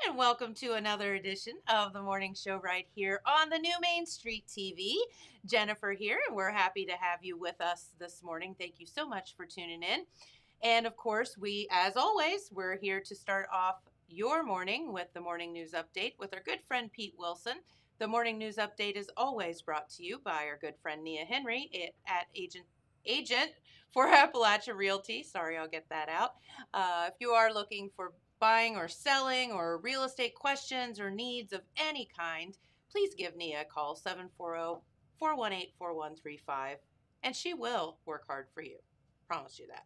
and welcome to another edition of the morning show right here on the new Main Street TV. Jennifer here, and we're happy to have you with us this morning. Thank you so much for tuning in. And of course, as always, we're here to start off your morning with the morning news update with our good friend Pete Wilson. The morning news update is always brought to you by our good friend Nia Henry at Agent for Appalachia Realty. Sorry, I'll get that out. If you are looking for buying or selling or real estate questions or needs of any kind, please give Nia a call 740-418-4135, and she will work hard for you. Promise you that.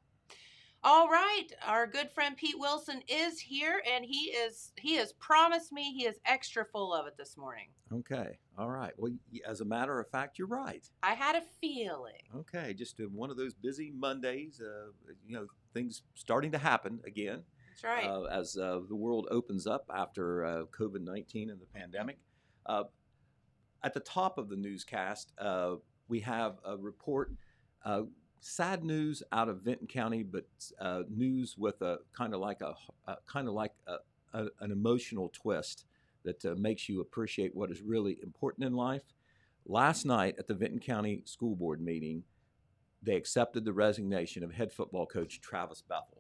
All right, our good friend Pete Wilson is here, and he has promised me he is extra full of it this morning. Okay. All right. Well, as a matter of fact, you're right. I had a feeling. Okay. Just one of those busy Mondays. Things starting to happen again. That's right. As the world opens up after COVID-19 and the pandemic. At the top of the newscast, we have a report. Sad news out of Vinton County, but news with a kind of like an emotional twist that makes you appreciate what is really important in life. Last night at the Vinton County School Board meeting, they accepted the resignation of head football coach Travis Bethel.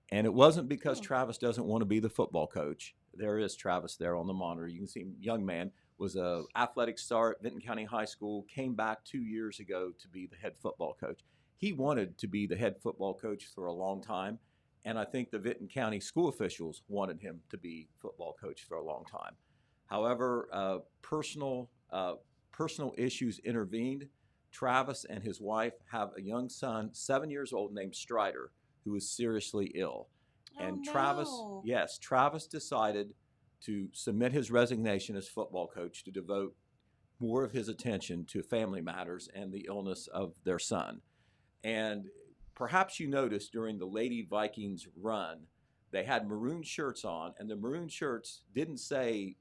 And it wasn't because Travis doesn't want to be the football coach. There is Travis there on the monitor. You can see young man, was an athletic star at Vinton County High School, came back 2 years ago to be the head football coach. He wanted to be the head football coach for a long time, and I think the Vinton County school officials wanted him to be football coach for a long time. However, personal issues intervened. Travis and his wife have a young son, 7 years old, named Strider, who is seriously ill. And no. Travis decided to submit his resignation as football coach to devote more of his attention to family matters and the illness of their son. And perhaps you noticed during the Lady Vikings run, they had maroon shirts on, and the maroon shirts didn't say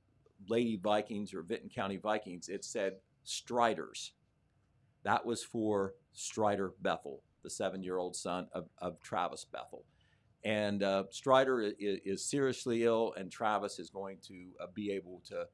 Lady Vikings or Vinton County Vikings. It said Striders. That was for Strider Bethel, the 7-year-old son of Travis Bethel. And Strider is seriously ill, and Travis is going to be able to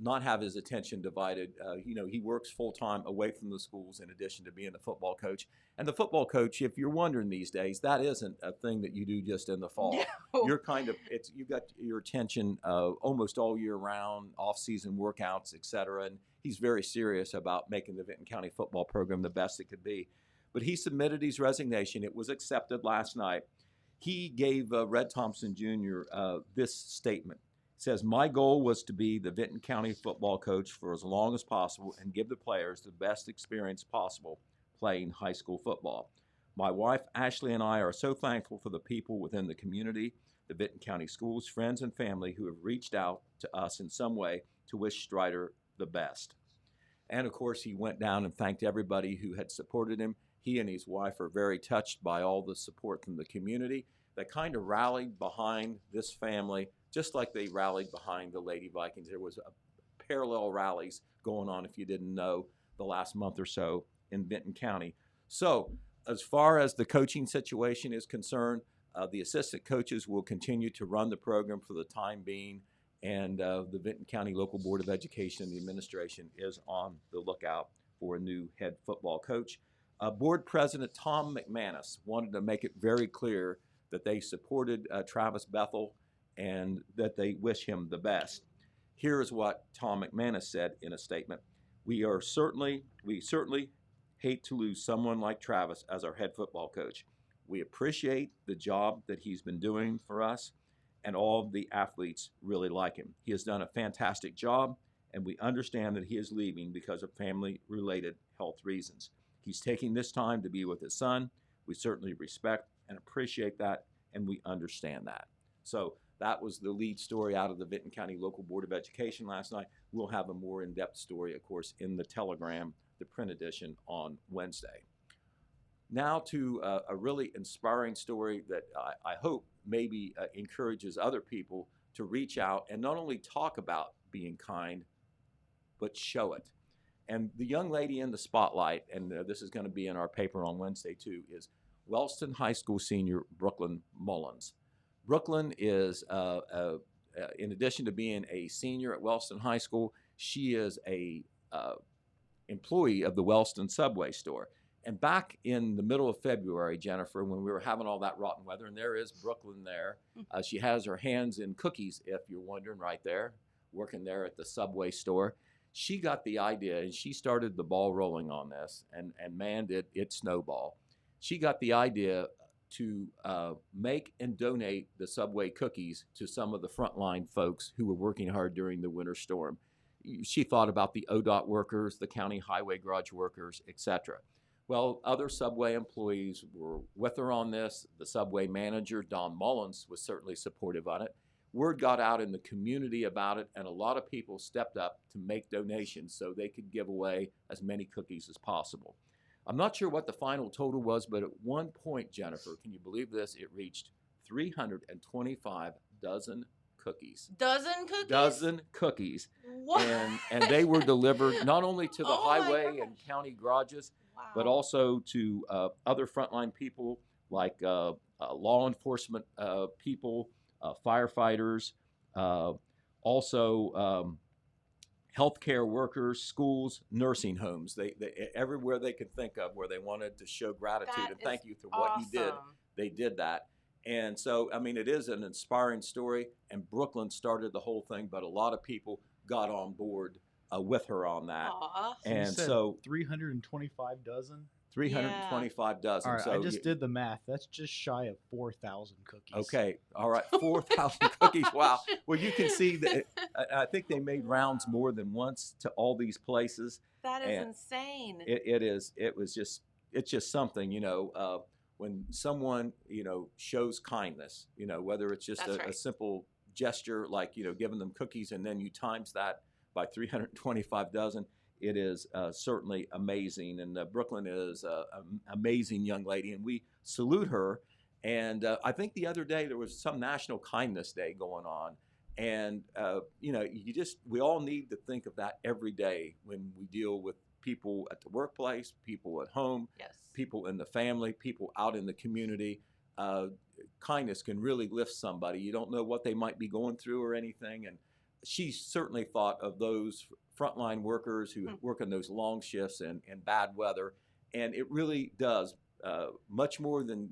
not have his attention divided. He works full-time away from the schools in addition to being a football coach. And the football coach, if you're wondering these days, that isn't a thing that you do just in the fall. No. You've got your attention almost all year round, off-season workouts, et cetera. And he's very serious about making the Vinton County football program the best it could be. But he submitted his resignation. It was accepted last night. He gave Red Thompson Jr. This statement. It says, "My goal was to be the Vinton County football coach for as long as possible and give the players the best experience possible playing high school football. My wife, Ashley, and I are so thankful for the people within the community, the Vinton County schools, friends, and family who have reached out to us in some way to wish Strider the best." And, of course, he went down and thanked everybody who had supported him. He and his wife are very touched by all the support from the community. They kind of rallied behind this family, just like they rallied behind the Lady Vikings. There was parallel rallies going on, if you didn't know, the last month or so in Vinton County. So as far as the coaching situation is concerned, the assistant coaches will continue to run the program for the time being, and the Vinton County Local Board of Education and the administration is on the lookout for a new head football coach. Board President Tom McManus wanted to make it very clear that they supported Travis Bethel and that they wish him the best. Here is what Tom McManus said in a statement. We certainly hate to lose someone like Travis as our head football coach. We appreciate the job that he's been doing for us, and all of the athletes really like him. He has done a fantastic job, and we understand that he is leaving because of family-related health reasons. He's taking this time to be with his son. We certainly respect and appreciate that, and we understand that. So that was the lead story out of the Vinton County Local Board of Education last night. We'll have a more in-depth story, of course, in the Telegram, the print edition, on Wednesday. Now to a really inspiring story that I hope maybe encourages other people to reach out and not only talk about being kind, but show it. And the young lady in the spotlight, and this is going to be in our paper on Wednesday too, is Wellston High School senior Brooklyn Mullins. Brooklyn is in addition to being a senior at Wellston High School, she is a employee of the Wellston subway store. And back in the middle of February, Jennifer, when we were having all that rotten weather, and there is Brooklyn there, she has her hands in cookies, if you're wondering, right there, working there at the subway store. She got the idea, and she started the ball rolling on this, and man, did it snowball. She got the idea to make and donate the subway cookies to some of the frontline folks who were working hard during the winter storm. She thought about the ODOT workers, the county highway garage workers, etc. Well, other subway employees were with her on this. The subway manager, Don Mullins, was certainly supportive on it. Word got out in the community about it, and a lot of people stepped up to make donations so they could give away as many cookies as possible. I'm not sure what the final total was, but at one point, Jennifer, can you believe this? It reached 325 dozen cookies. Dozen cookies? Dozen cookies. What? And they were delivered not only to the Oh my highway and gosh. county garages, Wow. but also to other frontline people like law enforcement people, firefighters, also healthcare workers, schools, nursing homes. They everywhere they could think of where they wanted to show gratitude That and is thank you for what you did. awesome. They did that. And so, I mean, it is an inspiring story, and Brooklyn started the whole thing, but a lot of people got on board with her on that. Aw. So you And said so 325 dozen. 325 dozen. All right, so I just did the math. That's just shy of 4,000 cookies. Okay, all right, 4,000 cookies. Wow. Well, you can see that I think they made rounds more than once to all these places. That is And insane. It's just something, when someone, shows kindness, whether it's just That's a right. simple gesture like, giving them cookies, and then you times that by 325 dozen, it is certainly amazing. And Brooklyn is an amazing young lady, and we salute her. And I think the other day there was some National Kindness Day going on. And, we all need to think of that every day when we deal with people at the workplace, people at home, Yes. people in the family, people out in the community. Kindness can really lift somebody. You don't know what they might be going through or anything. And she certainly thought of those frontline workers who work in those long shifts and bad weather. And it really does, much more than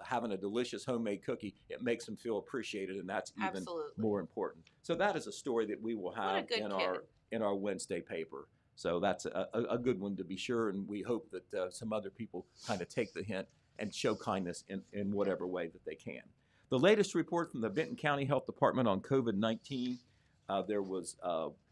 having a delicious homemade cookie, it makes them feel appreciated, and that's even Absolutely. more important. So that is a story that we will What a have good in our Wednesday paper. So that's a good one to be sure, and we hope that some other people kind of take the hint and show kindness in whatever way that they can. The latest report from the Benton County Health Department on COVID-19,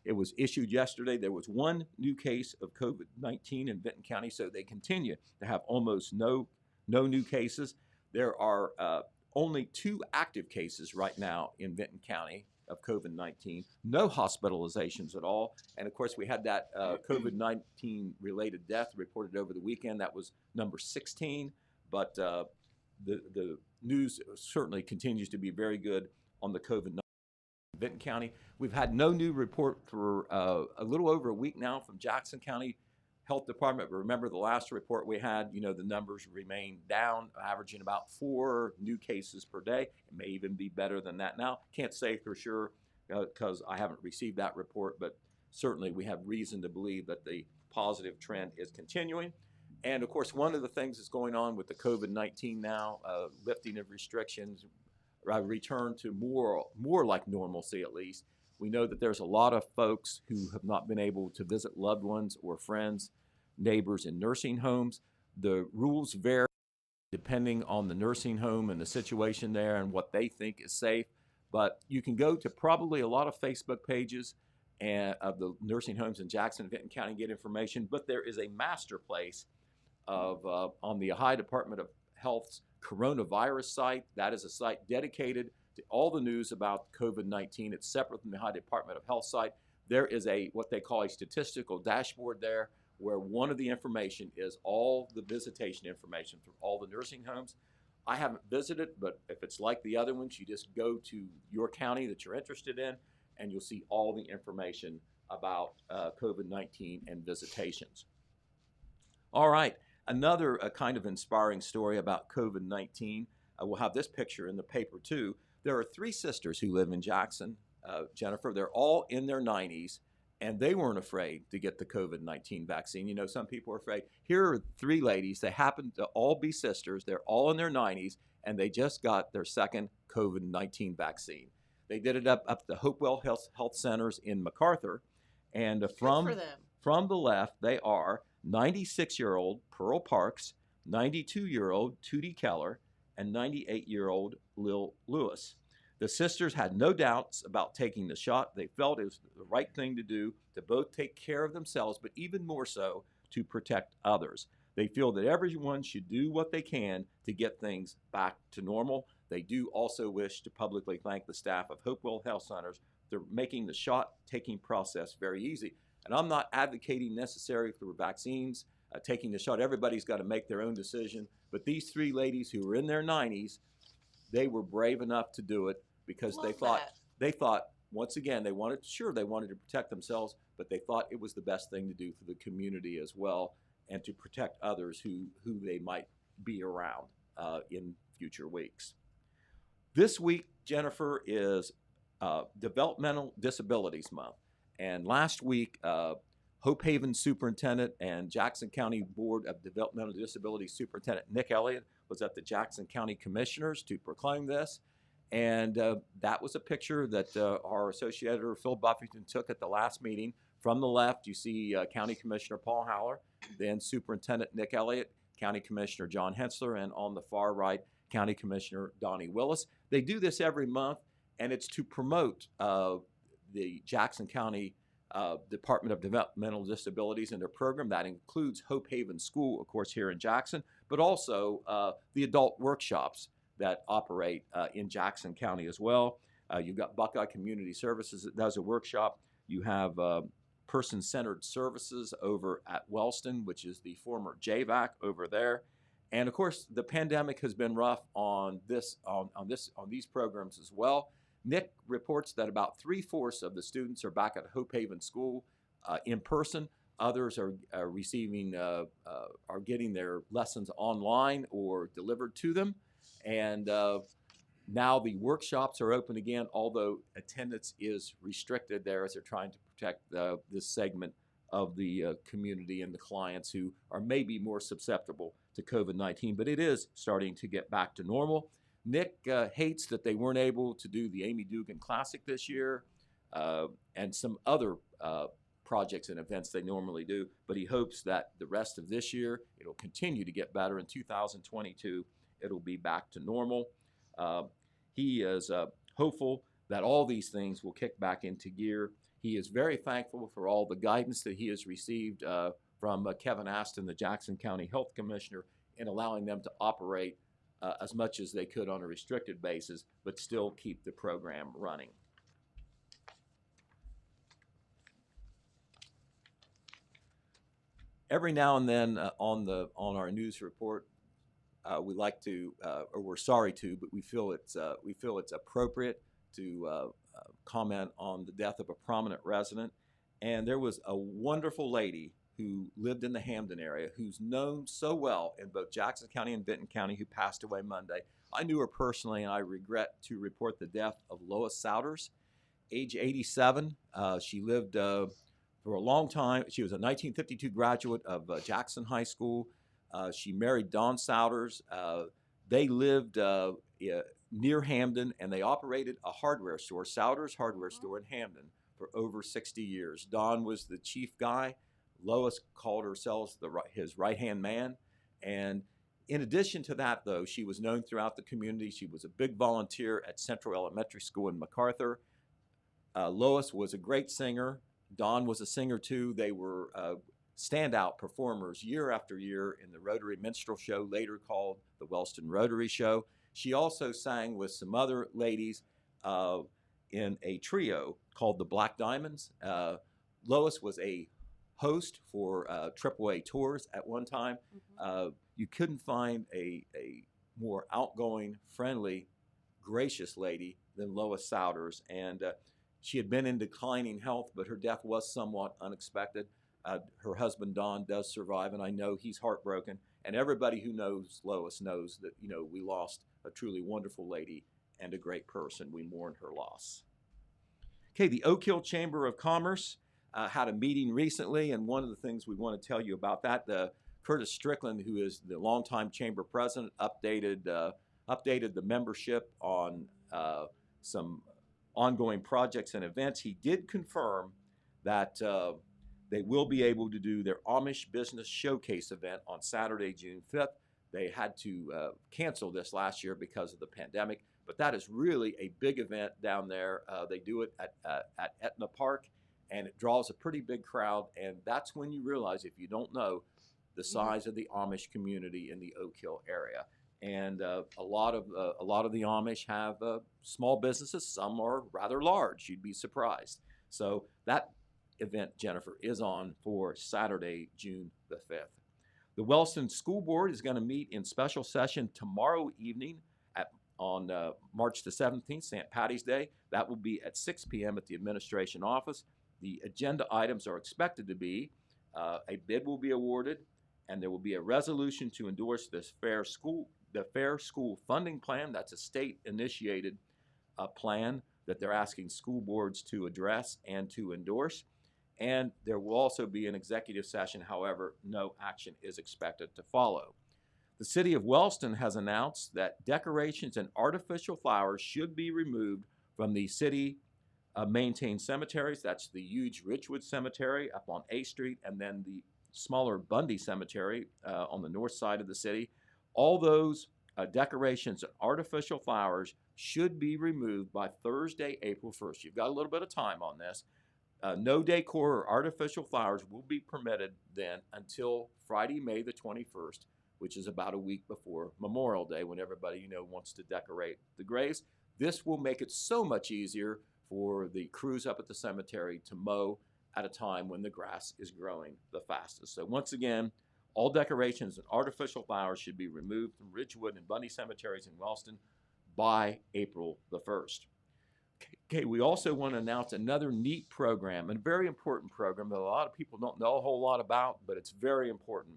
it was issued yesterday. There was one new case of COVID-19 in Benton County, so they continue to have almost no new cases. There are only 2 active cases right now in Benton County of COVID-19, no hospitalizations at all. And of course, we had that COVID-19 related death reported over the weekend. That was number 16. But the news certainly continues to be very good on the COVID-19 in Benton County. We've had no new report for a little over a week now from Jackson County Health Department. But remember the last report we had, the numbers remain down, averaging about 4 new cases per day. It may even be better than that now. Can't say for sure because I haven't received that report, but certainly we have reason to believe that the positive trend is continuing. And of course, one of the things that's going on with the COVID-19 now, lifting of restrictions, return to more like normalcy at least. We know that there's a lot of folks who have not been able to visit loved ones or friends, neighbors in nursing homes. The rules vary depending on the nursing home and the situation there and what they think is safe. But you can go to probably a lot of Facebook pages of the nursing homes in Jackson and Benton County and get information. But there is a master place on the Ohio Department of Health's coronavirus site. That is a site dedicated to all the news about COVID-19. It's separate from the Ohio Department of Health site. There is what they call a statistical dashboard there, where one of the information is all the visitation information through all the nursing homes. I haven't visited, but if it's like the other ones, you just go to your county that you're interested in, and you'll see all the information about COVID-19 and visitations. All right, another kind of inspiring story about COVID-19. We'll have this picture in the paper too. There are 3 sisters who live in Jackson, Jennifer. They're all in their 90s, and they weren't afraid to get the COVID-19 vaccine. You know, some people are afraid. Here are 3 ladies. They happen to all be sisters. They're all in their 90s, and they just got their second COVID-19 vaccine. They did it up at the Hopewell Health Centers in MacArthur. And Good from for them. the left, they are 96-year-old Pearl Parks, 92-year-old Tootie Keller, and 98-year-old Lil Lewis. The sisters had no doubts about taking the shot. They felt it was the right thing to do to both take care of themselves, but even more so to protect others. They feel that everyone should do what they can to get things back to normal. They do also wish to publicly thank the staff of Hopewell Health Centers for making the shot-taking process very easy. And I'm not advocating necessarily for vaccines, taking the shot. Everybody's got to make their own decision. But these 3 ladies who were in their 90s, they were brave enough to do it because Love they thought once again they wanted to protect themselves, but they thought it was the best thing to do for the community as well, and to protect others who they might be around in future weeks. This week, Jennifer, is Developmental Disabilities Month, and last week Hope Haven Superintendent and Jackson County Board of Developmental Disabilities Superintendent Nick Elliott was at the Jackson County Commissioners to proclaim this. And that was a picture that our Associate Editor Phil Buffington took at the last meeting. From the left, you see County Commissioner Paul Howler, then Superintendent Nick Elliott, County Commissioner John Hensler, and on the far right, County Commissioner Donnie Willis. They do this every month, and it's to promote the Jackson County Department of Developmental Disabilities and their program. That includes Hope Haven School, of course, here in Jackson, but also the adult workshops that operate in Jackson County as well. You've got Buckeye Community Services that does a workshop. You have Person-Centered Services over at Wellston, which is the former JVAC over there. And of course, the pandemic has been rough on these programs as well. Nick reports that about 3/4 of the students are back at Hope Haven School in person. Others are getting their lessons online or delivered to them. And now the workshops are open again, although attendance is restricted there as they're trying to protect this segment of the community and the clients who are maybe more susceptible to COVID-19. But it is starting to get back to normal. Nick hates that they weren't able to do the Amy Dugan Classic this year and some other projects and events they normally do, but he hopes that the rest of this year it'll continue to get better. In 2022, it'll be back to normal. He is hopeful that all these things will kick back into gear. He is very thankful for all the guidance that he has received from Kevin Aston, the Jackson County Health Commissioner, in allowing them to operate as much as they could on a restricted basis, but still keep the program running. Every now and then on our news report, we like to, or we're sorry to, but we feel it's appropriate to comment on the death of a prominent resident. And there was a wonderful lady who lived in the Hamden area, who's known so well in both Jackson County and Benton County, who passed away Monday. I knew her personally, and I regret to report the death of Lois Souders, age 87. She lived for a long time. She was a 1952 graduate of Jackson High School. She married Don Souders. They lived near Hamden, and they operated a hardware store, Souders Hardware Store in Hamden, for over 60 years. Don was the chief guy. Lois called herself his right-hand man. And in addition to that, though, she was known throughout the community. She was a big volunteer at Central Elementary School in MacArthur. Lois was a great singer. Don was a singer, too. They were standout performers year after year in the Rotary Minstrel Show, later called the Wellston Rotary Show. She also sang with some other ladies in a trio called the Black Diamonds. Lois was a host for AAA tours at one time. You couldn't find a more outgoing, friendly, gracious lady than Lois Souders. And she had been in declining health, but her death was somewhat unexpected. Her husband, Don, does survive, and I know he's heartbroken. And everybody who knows Lois knows that, we lost a truly wonderful lady and a great person. We mourn her loss. Okay, the Oak Hill Chamber of Commerce had a meeting recently, and one of the things we want to tell you about that, Curtis Strickland, who is the longtime chamber president, updated the membership on some ongoing projects and events. He did confirm that they will be able to do their Amish Business Showcase event on Saturday, June 5th. They had to cancel this last year because of the pandemic, but that is really a big event down there. They do it at Etna Park, and it draws a pretty big crowd, and that's when you realize, if you don't know, the size of the Amish community in the Oak Hill area. And a lot of the Amish have small businesses. Some are rather large. You'd be surprised. So that event, Jennifer, is on for Saturday, June the 5th. The Wellston School Board is going to meet in special session tomorrow evening on March the 17th, St. Patty's Day. That will be at 6 p.m. at the administration office. The agenda items are expected to be a bid will be awarded, and there will be a resolution to endorse the Fair School Funding Plan. That's a state-initiated plan that they're asking school boards to address and to endorse. And there will also be an executive session. However, no action is expected to follow. The city of Wellston has announced that decorations and artificial flowers should be removed from the city maintained cemeteries. That's the huge Richwood Cemetery up on A Street, and then the smaller Bundy Cemetery on the north side of the city. All those decorations and artificial flowers should be removed by Thursday, April 1st. You've got a little bit of time on this. No decor or artificial flowers will be permitted then until Friday, May the 21st, which is about a week before Memorial Day, when everybody wants to decorate the graves. This will make it so much easier for the crews up at the cemetery to mow at a time when the grass is growing the fastest. So once again, all decorations and artificial flowers should be removed from Ridgewood and Bundy cemeteries in Wellston by April the 1st. Okay, we also want to announce another neat program, and a very important program that a lot of people don't know a whole lot about, but it's very important.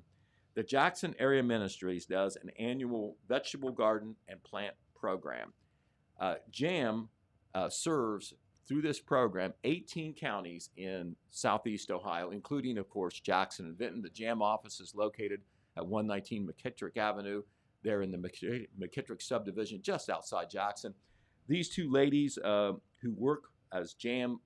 The Jackson Area Ministries does an annual vegetable garden and plant program. JAM serves through this program 18 counties in southeast Ohio, including, of course, Jackson and Vinton. The JAM office is located at 119 McKittrick Avenue. They're in the McKittrick subdivision just outside Jackson. These two ladies who work as JAM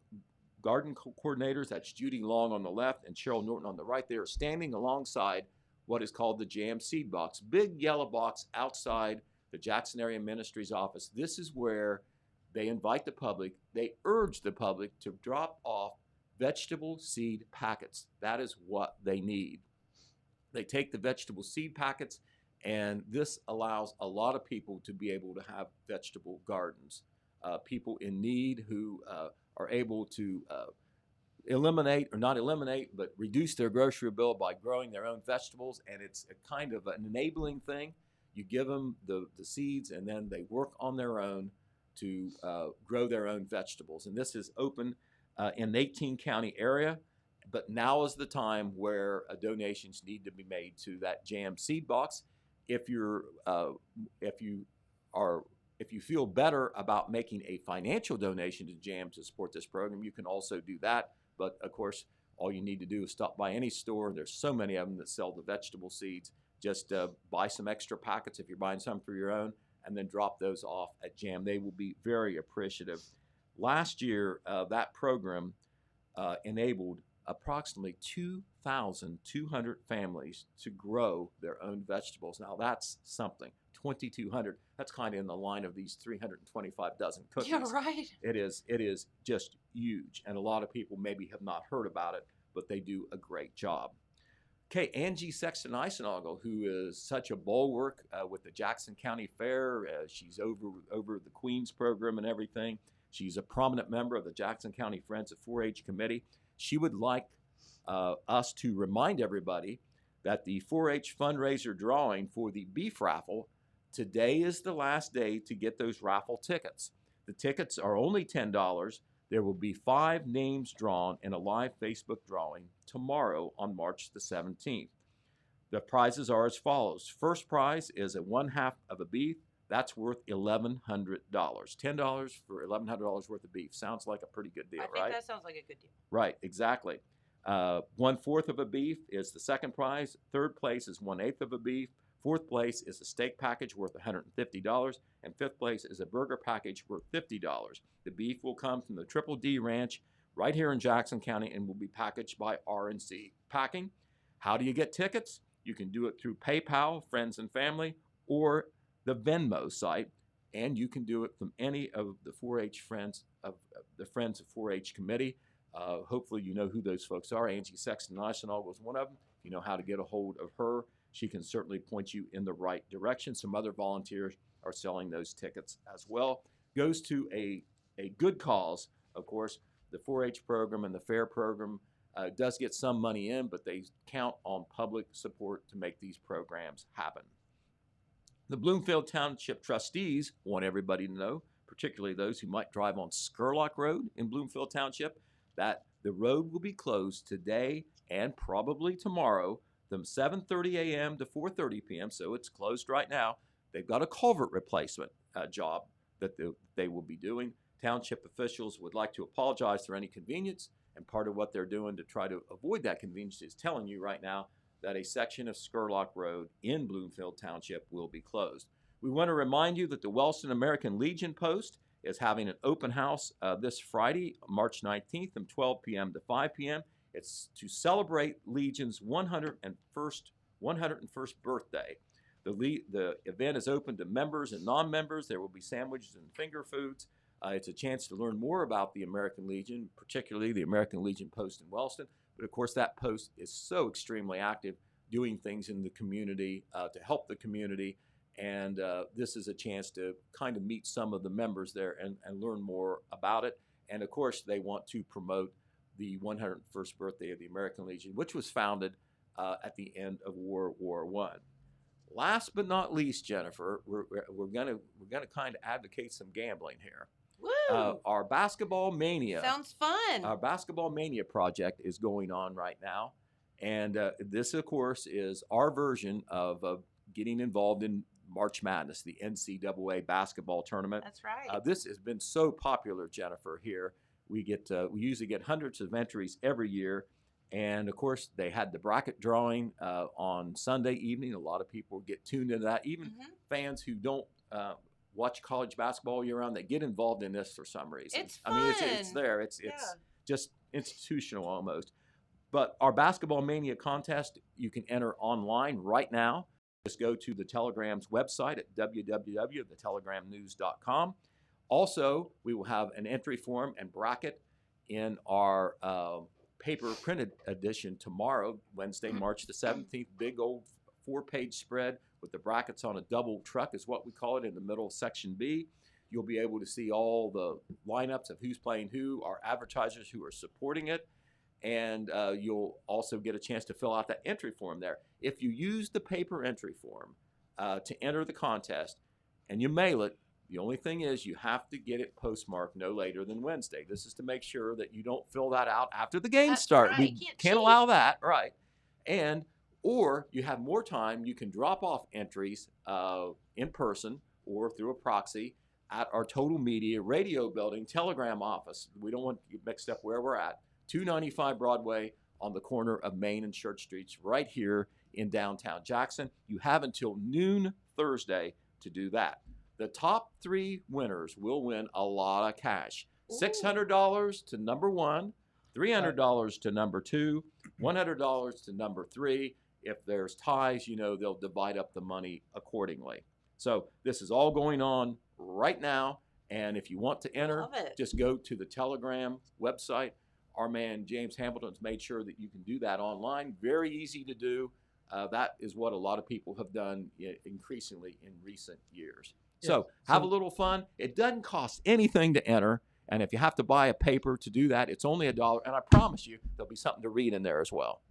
garden coordinators, that's Judy Long on the left and Cheryl Norton on the right, they are standing alongside what is called the JAM seed box, big yellow box outside the Jackson Area Ministries office. This is where they invite the public, they urge the public to drop off vegetable seed packets. That is what they need. They take the vegetable seed packets, and this allows a lot of people to be able to have vegetable gardens. People in need who are able to eliminate, or not eliminate, but reduce their grocery bill by growing their own vegetables, and it's a kind of an enabling thing. You give them the seeds, and then they work on their own to grow their own vegetables. And this is open in an 18-county area, but now is the time where donations need to be made to that JAM seed box. If you feel better about making a financial donation to JAM to support this program, you can also do that. But of course, all you need to do is stop by any store. There's so many of them that sell the vegetable seeds. Just buy some extra packets if you're buying some for your own, and then drop those off at JAM. They will be very appreciative. Last year, that program enabled approximately 2,200 families to grow their own vegetables. Now that's something. 2,200. That's kind of in the line of these 325 dozen cookies. Yeah, right. It is just huge, and a lot of people maybe have not heard about it, but they do a great job. Okay, Angie Sexton-Eisenagel, who is such a bulwark with the Jackson County Fair. She's over the Queens program and everything. She's a prominent member of the Jackson County Friends of 4-H Committee. She would like us to remind everybody that the 4-H fundraiser drawing for the beef raffle, today is the last day to get those raffle tickets. The tickets are only $10. There will be 5 names drawn in a live Facebook drawing tomorrow on March the 17th. The prizes are as follows. First prize is a 1/2 of a beef. That's worth $1,100. $10 for $1,100 worth of beef. Sounds like a pretty good deal, I think right? that sounds like a good deal. Right, exactly. 1/4 of a beef is the second prize. Third place is 1/8 of a beef. Fourth place is a steak package worth $150. And fifth place is a burger package worth $50. The beef will come from the Triple D Ranch right here in Jackson County and will be packaged by R&C Packing. How do you get tickets? You can do it through PayPal, friends and family, or the Venmo site, and you can do it from any of the 4-H friends of the Friends of 4-H Committee. Hopefully you know who those folks are. Angie Sexton National was one of them. If you know how to get a hold of her, she can certainly point you in the right direction. Some other volunteers are selling those tickets as well. Goes to a good cause, of course. The 4-H program and the fair program does get some money in, but they count on public support to make these programs happen. The Bloomfield Township trustees want everybody to know, particularly those who might drive on Scurlock Road in Bloomfield Township, that the road will be closed today and probably tomorrow from 7:30 a.m. to 4:30 p.m., so it's closed right now. They've got a culvert replacement job that they will be doing. Township officials would like to apologize for any inconvenience, and part of what they're doing to try to avoid that convenience is telling you right now that a section of Scurlock Road in Bloomfield Township will be closed. We want to remind you that the Wellston American Legion Post is having an open house this Friday, March 19th from 12 p.m. to 5 p.m. It's to celebrate Legion's 101st birthday. The event is open to members and non-members. There will be sandwiches and finger foods. It's a chance to learn more about the American Legion, particularly the American Legion Post in Wellston. But of course, that post is so extremely active, doing things in the community to help the community. And this is a chance to kind of meet some of the members there and learn more about it. And of course, they want to promote the 101st birthday of the American Legion, which was founded at the end of World War I. Last but not least, Jennifer, we're gonna kind of advocate some gambling here. Woo! Our Basketball Mania. Sounds fun. Our Basketball Mania project is going on right now. And this, of course, is our version of getting involved in March Madness, the NCAA basketball tournament. That's right. This has been so popular, Jennifer, here. We usually get hundreds of entries every year. And, of course, they had the bracket drawing on Sunday evening. A lot of people get tuned into that. Even fans who don't watch college basketball year-round, they get involved in this for some reason. It's fun. I mean, it's there. It's just institutional almost. But our Basketball Mania contest, you can enter online right now. Just go to the Telegram's website at www.thetelegram.news.com. Also, we will have an entry form and bracket in our paper printed edition tomorrow, Wednesday, March the 17th. Big old 4-page spread with the brackets on a double truck is what we call it in the middle of section B. You'll be able to see all the lineups of who's playing who, our advertisers who are supporting it, and you'll also get a chance to fill out that entry form there. If you use the paper entry form to enter the contest and you mail it, the only thing is you have to get it postmarked no later than Wednesday. This is to make sure that you don't fill that out after the games start. Right. We can't allow that, right? Or you have more time, you can drop off entries in person or through a proxy at our Total Media Radio Building Telegram office. We don't want you mixed up where we're at. 295 Broadway on the corner of Main and Church Streets right here in downtown Jackson. You have until noon Thursday to do that. The top 3 winners will win a lot of cash. $600 to number 1, $300 to number 2, $100 to number 3. If there's ties, they'll divide up the money accordingly. So this is all going on right now. And if you want to enter, just go to the Telegram website. Our man James Hamilton's made sure that you can do that online. Very easy to do. That is what a lot of people have done increasingly in recent years. So have a little fun. It doesn't cost anything to enter. And if you have to buy a paper to do that, it's only $1. And I promise you, there'll be something to read in there as well.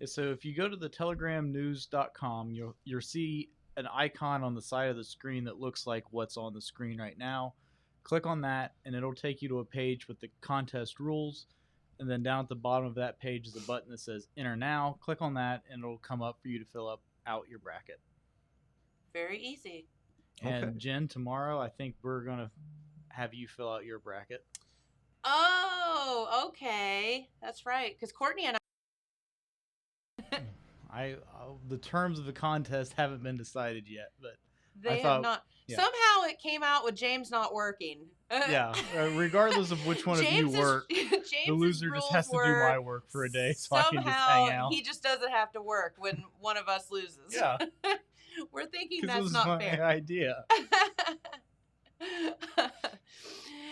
So if you go to the telegramnews.com, you'll see an icon on the side of the screen that looks like what's on the screen right now. Click on that, and it'll take you to a page with the contest rules. And then down at the bottom of that page is a button that says Enter Now. Click on that, and it'll come up for you to fill out your bracket. Very easy. And Okay. Jen, tomorrow I think we're gonna have you fill out your bracket. Oh, okay. That's right. Because Courtney and The terms of the contest haven't been decided yet, but they have thought- not. yeah. Somehow it came out with James not working. yeah, regardless of which one of you work, James's the loser just has to do my work for a day, so I can just hang somehow out. he just doesn't have to work when one of us loses. Yeah, We're thinking because it that's was not my fair. idea.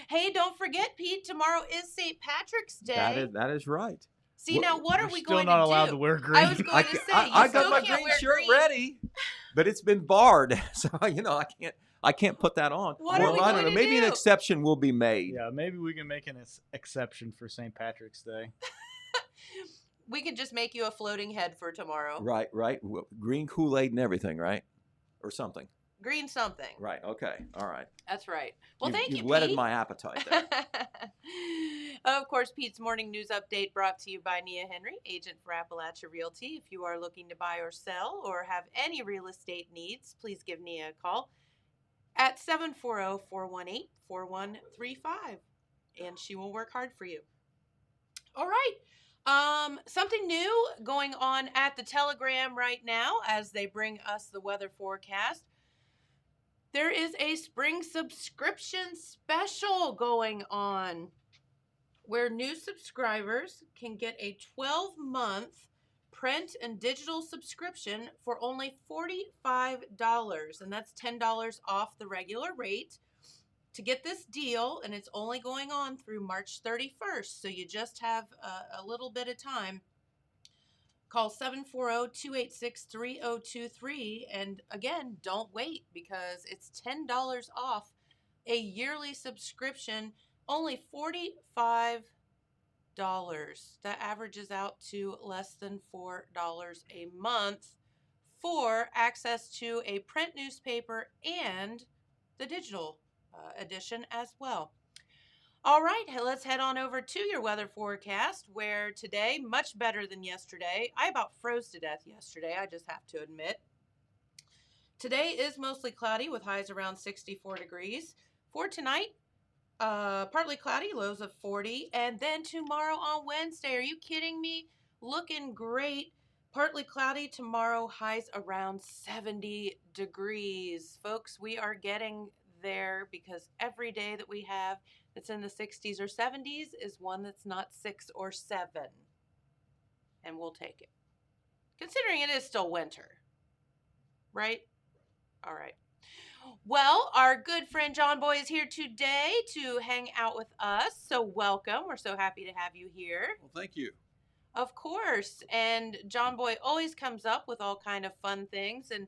Hey, don't forget, Pete. Tomorrow is St. Patrick's Day. That is right. See, now what are You're we still going not to allowed do? to wear green. I was going to say, I you got still my can't green wear shirt green. ready, but it's been barred, so I can't put that on. What Or are we I don't going know. to Maybe an do? exception will be made. Yeah, maybe we can make an exception for St. Patrick's Day. We can just make you a floating head for tomorrow. Right. Green Kool-Aid and everything, right? Or something. Green something. Right. Okay. All right. That's right. Well, thank you, You've whetted Pete. my appetite there. Of course, Pete's Morning News Update brought to you by Nia Henry, agent for Appalachia Realty. If you are looking to buy or sell or have any real estate needs, please give Nia a call at 740-418-4135, and she will work hard for you. All right. Something new going on at the Telegram right now as they bring us the weather forecast. There is a spring subscription special going on where new subscribers can get a 12-month print and digital subscription for only $45, and that's $10 off the regular rate. To get this deal, and it's only going on through March 31st, so you just have a little bit of time, call 740-286-3023, and again, don't wait because it's $10 off a yearly subscription, only $45. That averages out to less than $4 a month for access to a print newspaper and the digital edition as well. All right, let's head on over to your weather forecast, where today, much better than yesterday. I about froze to death yesterday, I just have to admit. Today is mostly cloudy with highs around 64 degrees. For tonight, partly cloudy, lows of 40. And then tomorrow on Wednesday, are you kidding me? Looking great. Partly cloudy tomorrow, highs around 70 degrees. Folks, we are getting there because every day that we have that's in the 60s or 70s is one that's not 6 or 7. And we'll take it. Considering it is still winter. Right? All right. Well, our good friend John Boy is here today to hang out with us. So welcome. We're so happy to have you here. Well, thank you. Of course. And John Boy always comes up with all kind of fun things and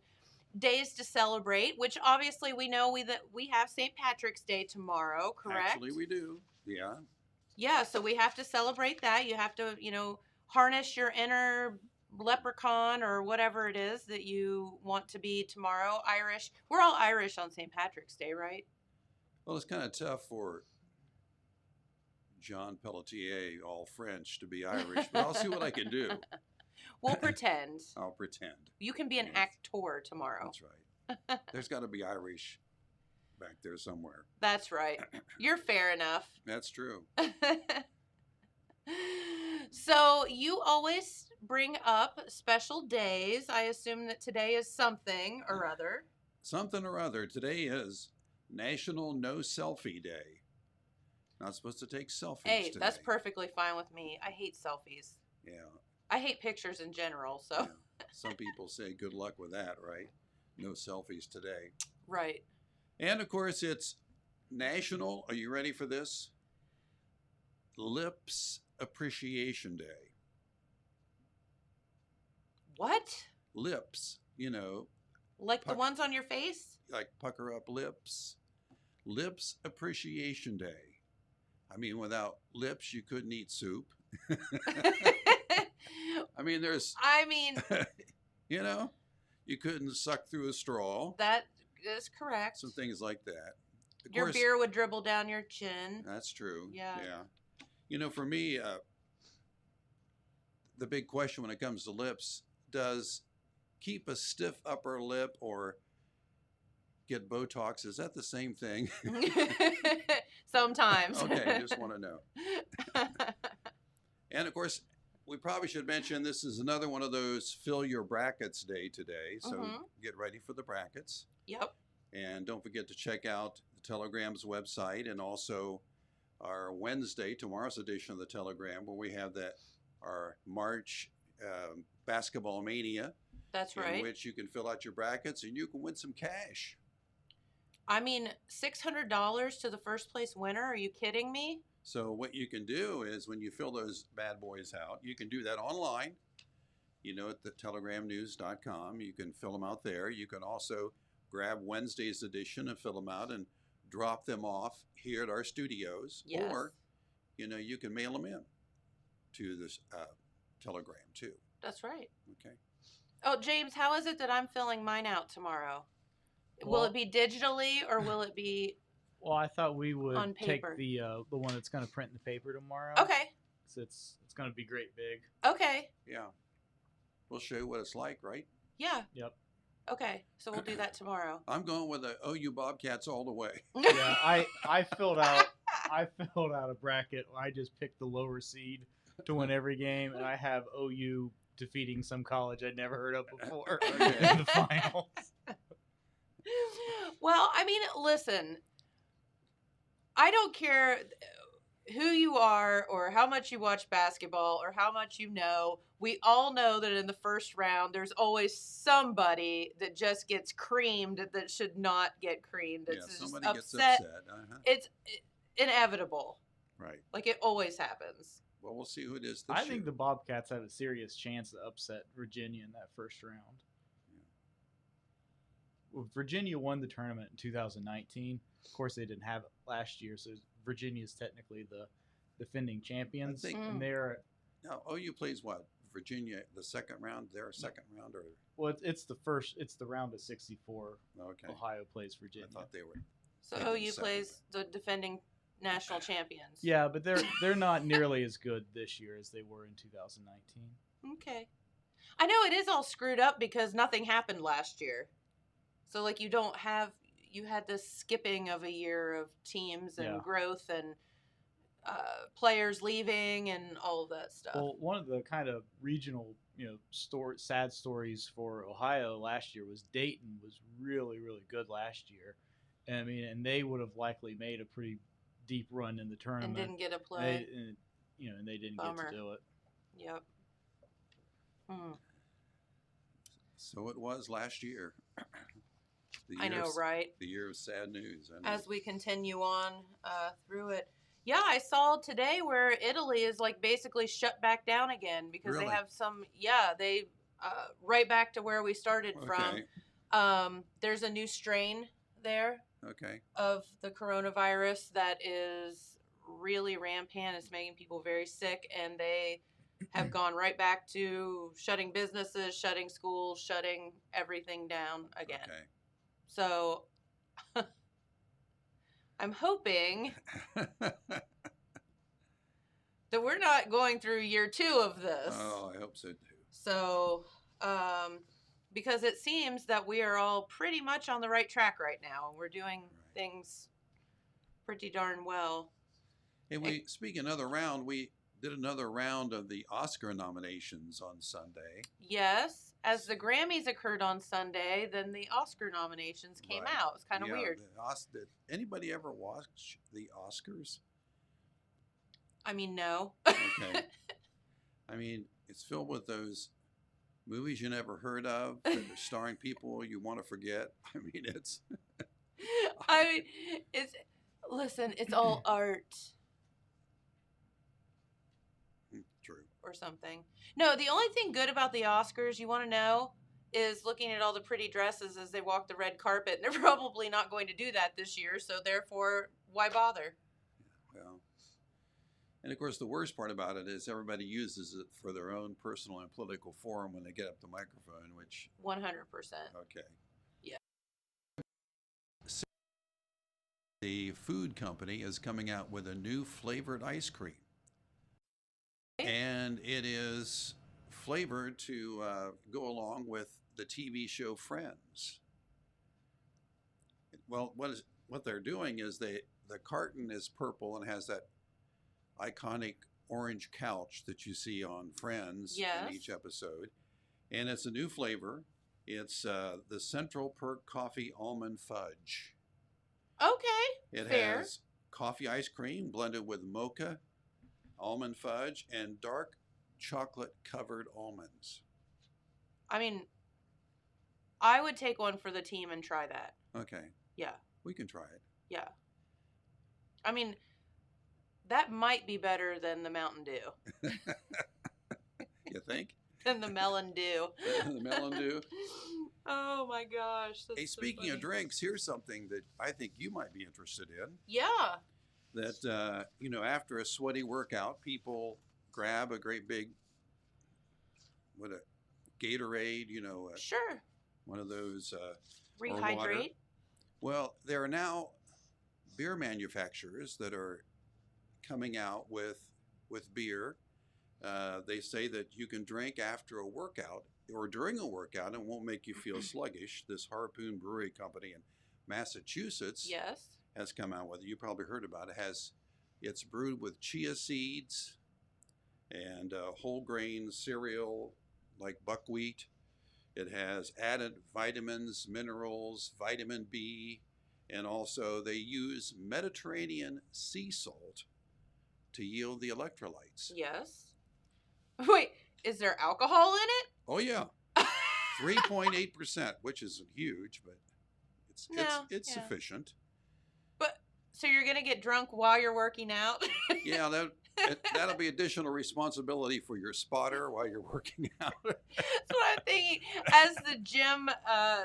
days to celebrate, which obviously we know that we have St. Patrick's Day tomorrow, correct? Actually, we do. Yeah. Yeah, so we have to celebrate that. You have to, harness your inner leprechaun or whatever it is that you want to be tomorrow. Irish. We're all Irish on St. Patrick's Day, right? Well, it's kind of tough for John Pelletier, all French, to be Irish, but I'll see what I can do. We'll pretend. I'll pretend. You can be an Yes. actor tomorrow. That's right. There's got to be Irish back there somewhere. That's right. You're fair enough. That's true. So you always bring up special days. I assume that today is something or other. Something or other. Today is National No Selfie Day. Not supposed to take selfies Hey, today. that's perfectly fine with me. I hate selfies. Yeah. I hate pictures in general, so. Yeah. Some people say good luck with that, right? No selfies today. Right. And of course, it's National, are you ready for this? Lips Appreciation Day. What? Lips, Like the Puck- ones on your face? like pucker up lips. Lips Appreciation Day. I mean, without lips, you couldn't eat soup. I mean, I mean, you couldn't suck through a straw. that is correct. Some things like that. Of Your course, beer would dribble down your chin. That's true. Yeah. For me, the big question when it comes to lips, does keep a stiff upper lip or get Botox. Is that the same thing? Sometimes. Okay, just want to know. And of course, we probably should mention this is another one of those fill your brackets day today. So Mhm. get ready for the brackets. Yep. And don't forget to check out the Telegram's website and also our Wednesday, tomorrow's edition of the Telegram, where we have our March Basketball Mania, That's in right. which you can fill out your brackets and you can win some cash. I mean, $600 to the first place winner. Are you kidding me? So what you can do is when you fill those bad boys out, you can do that online, at the telegramnews.com. You can fill them out there. You can also grab Wednesday's edition and fill them out and drop them off here at our studios. Yes. Or, you can mail them in to this Telegram too. That's right. Okay. Oh, James, how is it that I'm filling mine out tomorrow? Will Well- it be digitally or will it be Well, I thought we on would take paper? the one that's going to print in the paper tomorrow. Okay. 'Cause it's going to be great big. Okay. Yeah. We'll show you what it's like, right? Yeah. Yep. Okay. So we'll do that tomorrow. I'm going with the OU Bobcats all the way. Yeah, I filled out a bracket. I just picked the lower seed to win every game, and I have OU defeating some college I'd never heard of before in the finals. Well, I mean, listen, I don't care who you are or how much you watch basketball or how much you know. We all know that in the first round, there's always somebody that just gets creamed that should not get creamed. Yeah, It's just somebody gets upset. upset. Uh-huh. It's inevitable. Right. Like it always happens. Well, we'll see who it is this I year. think the Bobcats have a serious chance to upset Virginia in that first round. Well, Virginia won the tournament in 2019. Of course, they didn't have it last year, so Virginia is technically the defending champions. I think- and they're Now, OU plays what? Virginia, the second round? Their second round? Or well, it's the first. It's the round of 64. okay. Ohio plays I Virginia. thought they were. So Yeah, OU second plays the defending national champions. Yeah, but they're not nearly as good this year as they were in 2019. Okay. I know it is all screwed up because nothing happened last year. So like you had this skipping of a year of teams and Yeah. growth and players leaving and all of that stuff. Well, one of the kind of regional, sad stories for Ohio last year was Dayton was really, really good last year. And I mean, and they would have likely made a pretty deep run in the and tournament. didn't get a play. And they didn't Bummer. get to do it. Yep. Hmm. So it was last year. I know, right? The year of sad news. I know. As we continue on through it. Yeah, I saw today where Italy is like basically shut back down again because Really? they have they right back to where we started Okay. from. There's a new strain there Okay. of the coronavirus that is really rampant. It's making people very sick, and they have gone right back to shutting businesses, shutting schools, shutting everything down again. So I'm hoping Okay. that we're not going through year 2 of this. Oh, I hope so too. So, because it seems that we are all pretty much on the right track right now, and we're doing Right. things pretty darn well. Hey, speak another round. We did another round of the Oscar nominations on Sunday. Yes, as the Grammys occurred on Sunday, then the Oscar nominations came Right. out. It's kind of Yeah, weird. Did anybody ever watch the Oscars? I mean, no. Okay. I mean, it's filled with those movies you never heard of that are starring people you want to forget. I mean, it's I mean, it's all art true. or something. No, the only thing good about the Oscars you want to know is looking at all the pretty dresses as they walk the red carpet. And they're probably not going to do that this year, so therefore, why bother? Well, and of course, the worst part about it is everybody uses it for their own personal and political forum when they get up the microphone, which, 100%. okay. Yeah. The food company is coming out with a new flavored ice cream. And it is flavored to go along with the TV show Friends. Well, what they're doing is the carton is purple and has that iconic orange couch that you see on Friends Yes. in each episode, and it's a new flavor. It's the Central Perk Coffee Almond Fudge. Okay. It Fair. has coffee ice cream blended with mocha, almond fudge, and dark chocolate covered almonds. I mean, I would take one for the team and try that. Okay, Yeah. we can try it. Yeah. I mean, that might be better than the Mountain Dew. You think? Than the Melon Dew. The Melon Dew. Oh my gosh. That's Hey, so speaking of funny. drinks, here's something that I think you might be interested in. Yeah. That after a sweaty workout, people grab a great big a Gatorade, Sure. one of those. water. Rehydrate. Well, there are now beer manufacturers that are coming out with beer. They say that you can drink after a workout or during a workout and it won't make you feel sluggish. This Harpoon Brewery Company in Massachusetts Yes. has come out with it. You probably heard about it. It's brewed with chia seeds and whole grain cereal like buckwheat. It has added vitamins, minerals, vitamin B, and also they use Mediterranean sea salt to yield the electrolytes. Yes. Wait, is there alcohol in it? Oh yeah, 3.8%, which isn't huge, but it's No, it's yeah. sufficient. So you're gonna get drunk while you're working out? Yeah, that'll be additional responsibility for your spotter while you're working out. That's what I'm thinking. As the gym,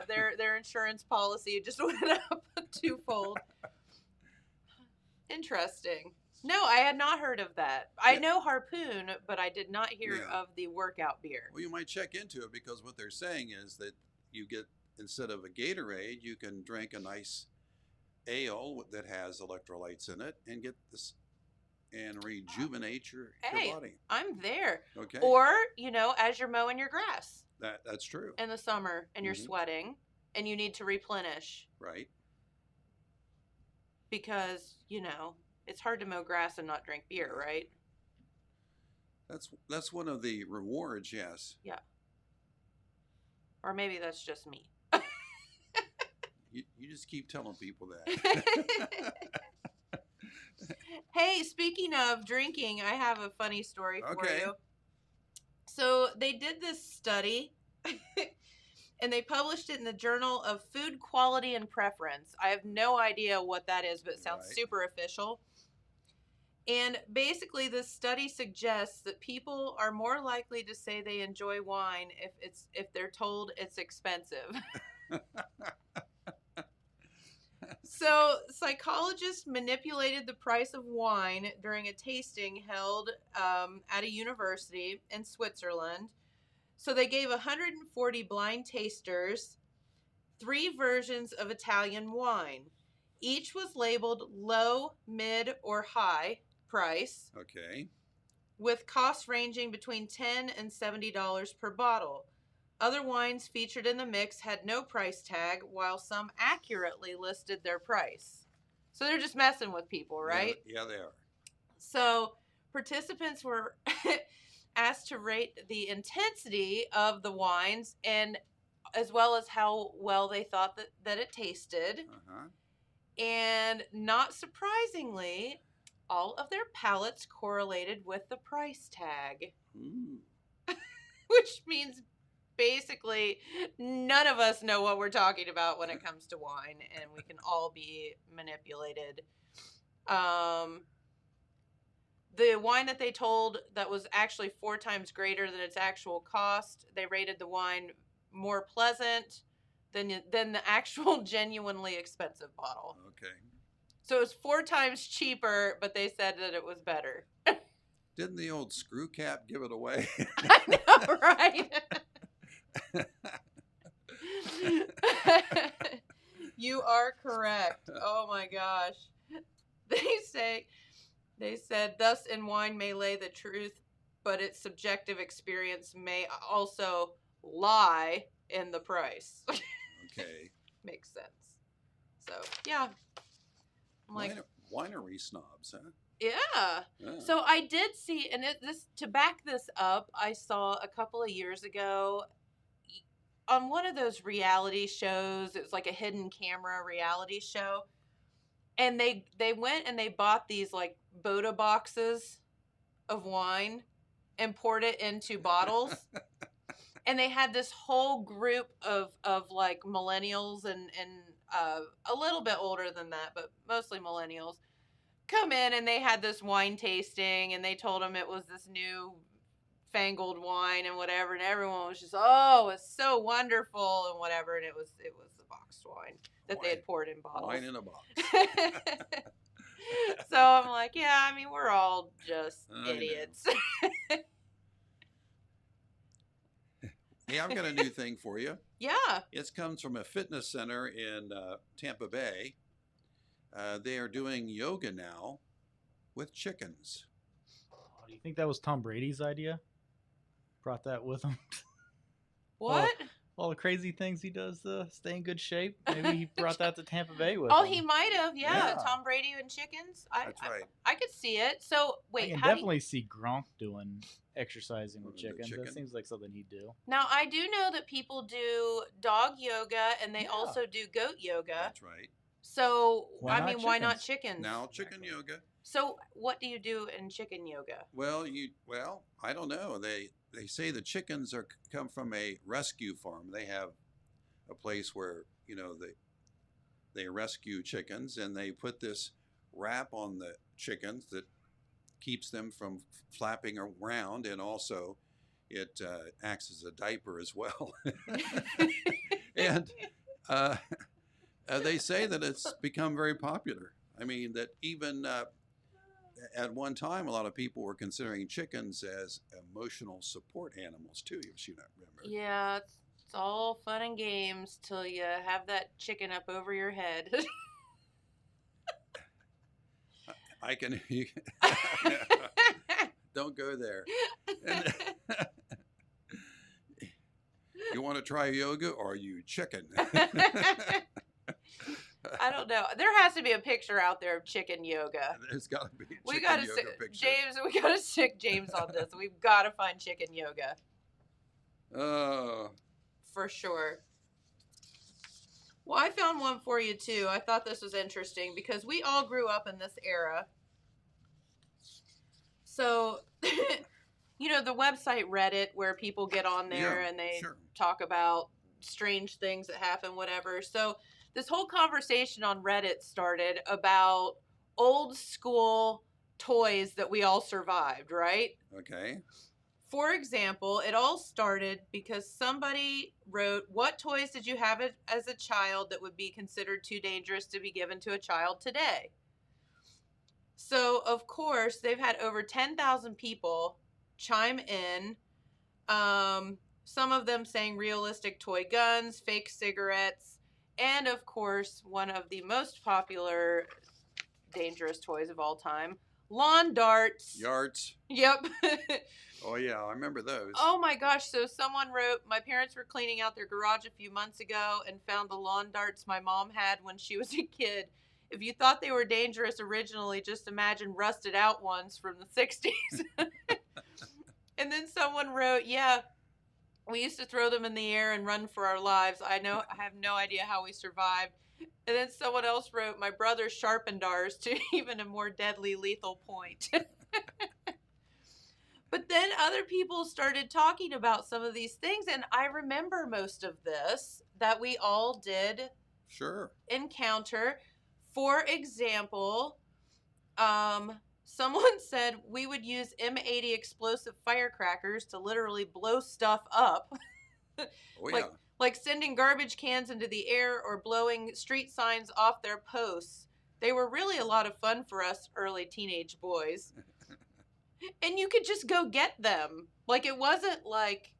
their insurance policy just went up twofold. Interesting. No, I had not heard of that. I Yeah. know Harpoon, but I did not hear Yeah. of the workout beer. Well, you might check into it because what they're saying is that you get, instead of a Gatorade, you can drink a nice ale that has electrolytes in it and get this and rejuvenate your Hey. body. I'm there. Okay, Or, as you're mowing your grass that's true, in the summer and you're Mhm. sweating and you need to replenish right? because, it's hard to mow grass and not drink beer, right? That's one of the rewards. Yes, Or maybe that's just me. you just keep telling people that. Hey, speaking of drinking, I have a funny story for Okay. you. So they did this study and they published it in the Journal of Food Quality and Preference. I have no idea what that is, but it sounds Right. super official. And basically this study suggests that people are more likely to say they enjoy wine if they're told it's expensive. So, psychologists manipulated the price of wine during a tasting held at a university in Switzerland. So, they gave 140 blind tasters 3 versions of Italian wine. Each was labeled low, mid, or high price, Okay, with costs ranging between $10 and $70 per bottle. Other wines featured in the mix had no price tag, while some accurately listed their price. So they're just messing with people, right? Yeah, they are. So participants were asked to rate the intensity of the wines and as well as how well they thought that it tasted. Uh-huh. And not surprisingly, all of their palates correlated with the price tag, Ooh. which means basically none of us know what we're talking about when it comes to wine, and we can all be manipulated. The wine that they told that was actually 4 times greater than its actual cost, they rated the wine more pleasant than the actual genuinely expensive bottle. Okay. So it was 4 times cheaper, but they said that it was better. Didn't the old screw cap give it away? I know, right? You are correct. Oh my gosh. They said, thus in wine may lay the truth, but its subjective experience may also lie in the price. Okay. Makes sense. So yeah, I'm like, Winery snobs, huh? yeah. Yeah. So I did see, and this to back this up, I saw a couple of years ago on one of those reality shows. It was like a hidden camera reality show, and they went and they bought these like Boda boxes of wine and poured it into bottles. And they had this whole group of like millennials and a little bit older than that, but mostly millennials, come in, and they had this wine tasting, and they told them it was this new fangled wine and whatever, and everyone was just, oh, it's so wonderful and whatever, and it was the boxed wine that they had poured in bottles. Wine in a box. So I'm like, yeah, I mean, we're all just I know. idiots. Hey, I've got a new thing for you. Yeah. It comes from a fitness center in Tampa Bay. They are doing yoga now with chickens. Do you think that was Tom Brady's idea? Brought that with him? What? All the crazy things he does to stay in good shape. Maybe he brought that to Tampa Bay with Oh, him. he might have. Yeah. Yeah. Tom Brady and chickens. That's right. I could see it. So I wait, can how do you, definitely see Gronk doing exercising with The chickens. chicken? That seems like something he'd do. now I do know that people do dog yoga and they Yeah. also do goat yoga. That's right. So Why not why not chickens? chickens? Now chicken yoga. So what do you do in chicken yoga? Well, I don't know. They say the chickens come from a rescue farm. They have a place where they rescue chickens, and they put this wrap on the chickens that keeps them from flapping around, and also it acts as a diaper as well. And they say that it's become very popular. I mean, that even at one time, a lot of people were considering chickens as emotional support animals too. If you remember. Yeah, it's all fun and games till you have that chicken up over your head. I can. Don't go there. And, you want to try yoga, or are you chicken? I don't know. There has to be a picture out there of chicken yoga. There's got to be a We chicken gotta yoga stick picture. James. We gotta stick James on this. We've got to find chicken yoga Oh, for sure. Well, I found one for you too. I thought this was interesting because we all grew up in this era. So, the website Reddit, where people get on there Yeah, and they sure. talk about strange things that happen, whatever. So this whole conversation on Reddit started about old school toys that we all survived, right? Okay. For example, it all started because somebody wrote, what toys did you have as a child that would be considered too dangerous to be given to a child today? So, of course, they've had over 10,000 people chime in. Some of them saying realistic toy guns, fake cigarettes, and, of course, one of the most popular dangerous toys of all time, lawn darts. Yards. Yep. Oh yeah, I remember those. Oh my gosh. So someone wrote, my parents were cleaning out their garage a few months ago and found the lawn darts my mom had when she was a kid. If you thought they were dangerous originally, just imagine rusted out ones from the 60s. And then someone wrote, yeah, we used to throw them in the air and run for our lives. I have no idea how we survived. And then someone else wrote, my brother sharpened ours to even a more deadly, lethal point. But then other people started talking about some of these things, and I remember most of this that we all did Sure. encounter. For example, someone said we would use M80 explosive firecrackers to literally blow stuff up. Oh Like- yeah. Like sending garbage cans into the air or blowing street signs off their posts. They were really a lot of fun for us early teenage boys. And you could just go get them. Like, it wasn't like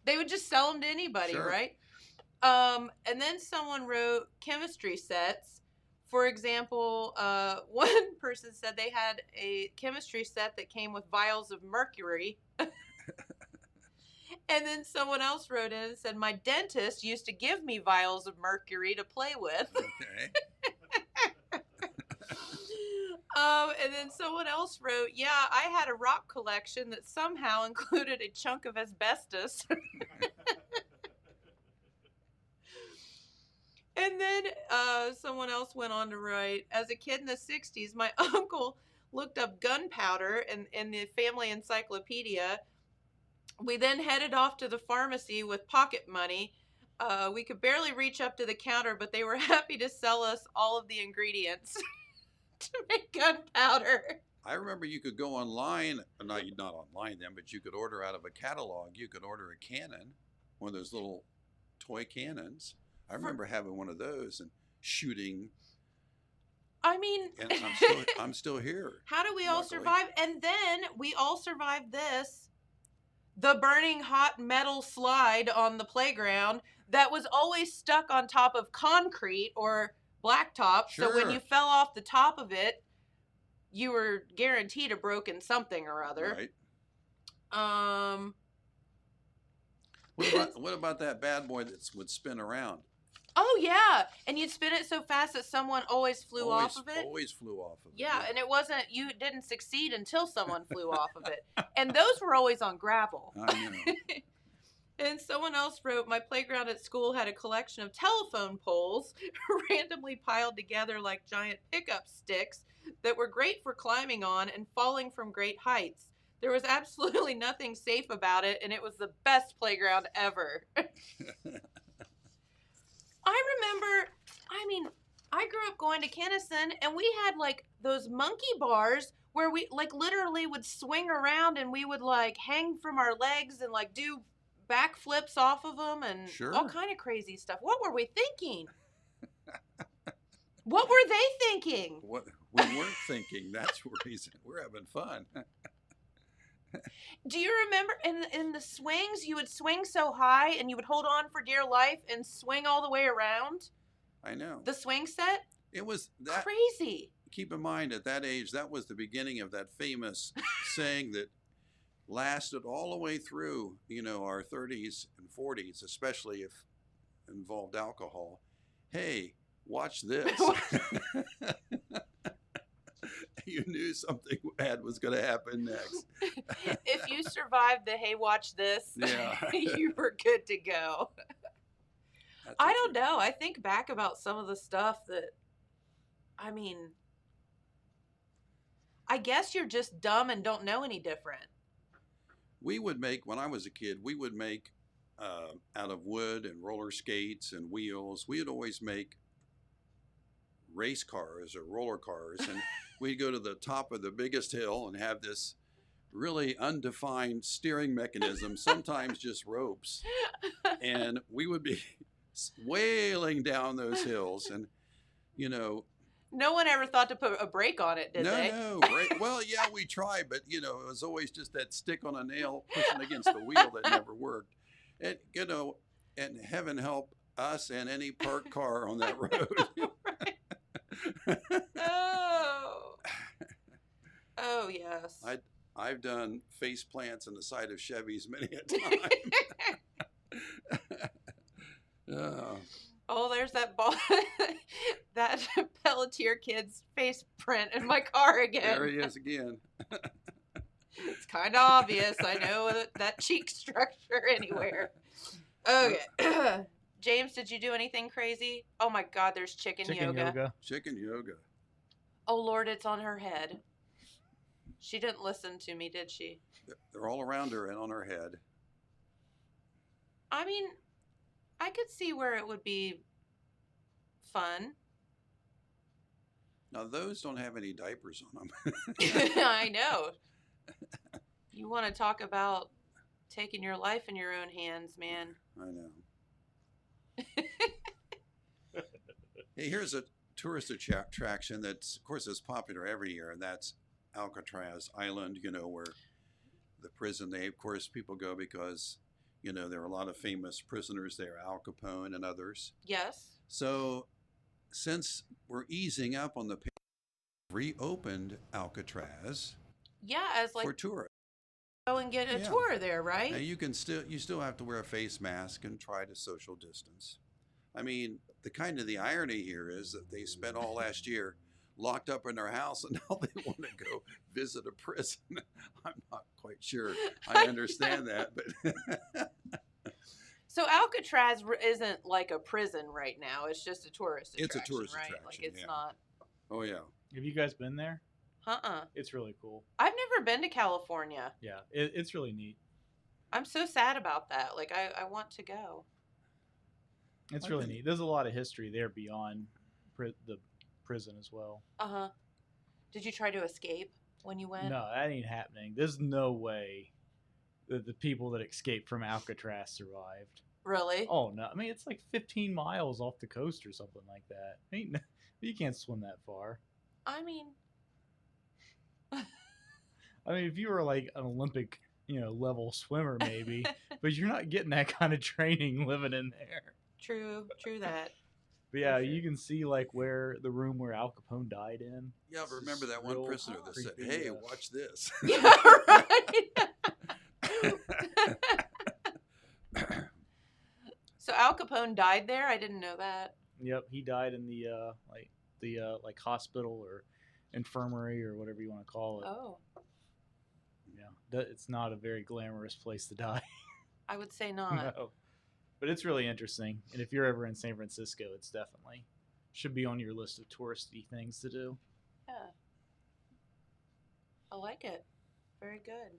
they would just sell them to anybody, Sure. right? And then someone wrote chemistry sets. For example, one person said they had a chemistry set that came with vials of mercury. And then someone else wrote in and said, my dentist used to give me vials of mercury to play with. Okay. and then someone else wrote, yeah, I had a rock collection that somehow included a chunk of asbestos. And then someone else went on to write, as a kid in the 60s, my uncle looked up gunpowder in the family encyclopedia. We then headed off to the pharmacy with pocket money. We could barely reach up to the counter, but they were happy to sell us all of the ingredients to make gunpowder. I remember you could go online, not online then, but you could order out of a catalog. You could order a cannon, one of those little toy cannons. I remember having one of those and shooting. I mean, And I'm still here. How do we all luckily. survive? And then we all survived this. The burning hot metal slide on the playground that was always stuck on top of concrete or blacktop. So when Sure. you fell off the top of it, you were guaranteed a broken something or other. Right. What about that bad boy that would spin around? Oh yeah, and you'd spin it so fast that someone always flew off of it. Always flew off of it. Yeah, and it wasn't, you didn't succeed until someone flew off of it. And those were always on gravel. I know. And someone else wrote, my playground at school had a collection of telephone poles randomly piled together like giant pickup sticks that were great for climbing on and falling from great heights. There was absolutely nothing safe about it, and it was the best playground ever. I remember, I grew up going to Kennison, and we had like those monkey bars where we like literally would swing around and we would like hang from our legs and like do backflips off of them and Sure. all kind of crazy stuff. What were we thinking? What were they thinking? What we weren't thinking. That's the reason we're having fun. Do you remember in the swings, you would swing so high and you would hold on for dear life and swing all the way around? I know. The swing set? It was that. Crazy. Keep in mind, at that age, that was the beginning of that famous saying that lasted all the way through, our 30s and 40s, especially if involved alcohol. Hey, watch this. You knew something bad was going to happen next. If you survived the hey, watch this, Yeah. you were good to go. That's I what don't you- know. I think back about some of the stuff that, I guess you're just dumb and don't know any different. We would make, when I was a kid, we would make out of wood and roller skates and wheels. We would always make race cars or roller cars, and we'd go to the top of the biggest hill and have this really undefined steering mechanism, sometimes just ropes, and we would be wailing down those hills, and No one ever thought to put a brake on it, did they? no, right? Well, yeah, we tried, but it was always just that stick on a nail pushing against the wheel that never worked. And and heaven help us and any parked car on that road. Oh yes. I've done face plants on the side of Chevys many a time. Oh, there's that ball, that Pelletier kid's face print in my car again. There he is again. It's kind of obvious. I know that cheek structure anywhere. Okay. James, did you do anything crazy? Oh my God, there's chicken yoga. Chicken yoga. Oh Lord, it's on her head. She didn't listen to me, did she? They're all around her and on her head. I could see where it would be fun. Now those don't have any diapers on them. I know. You want to talk about taking your life in your own hands, man. I know. Hey, here's a tourist attraction that's, of course, is popular every year, and that's Alcatraz Island, where the prison, of course, people go because, there are a lot of famous prisoners there, Al Capone and others. Yes. So since we're easing up on the reopened Alcatraz Yeah, as like for tourists. go and get a Yeah. tour there, right? Now you still have to wear a face mask and try to social distance. The irony here is that they spent all last year locked up in their house and now they want to go visit a prison. I'm not quite sure I understand that, but So Alcatraz isn't like a prison right now. It's just a tourist attraction, It's a tourist right? attraction, Like it's yeah. not. oh yeah. Have you guys been there? It's really cool. I've never been to California. Yeah, it's really neat. I'm so sad about that. Like I want to go. It's I really think- neat. There's a lot of history there beyond the prison as well. Uh-huh. Did you try to escape when you went? No, that ain't happening. There's no way that the people that escaped from Alcatraz survived. Really? Oh no! I mean, it's like 15 miles off the coast or something like that. You can't swim that far. I mean, I mean, if you were like an Olympic, level swimmer, maybe, but you're not getting that kind of training living in there. true that. But yeah, For sure. you can see like where the room where Al Capone died in. Yeah, but It's remember that real one prisoner that said, creepy, "Hey, uh, watch this." Yeah, right. So Al Capone died there? I didn't know that. Yep, he died in the like hospital or infirmary or whatever you want to call it. Oh, Yeah, it's not a very glamorous place to die. I would say not. No. But it's really interesting, and if you're ever in San Francisco, it's definitely should be on your list of touristy things to do. Yeah. I like it. Very good.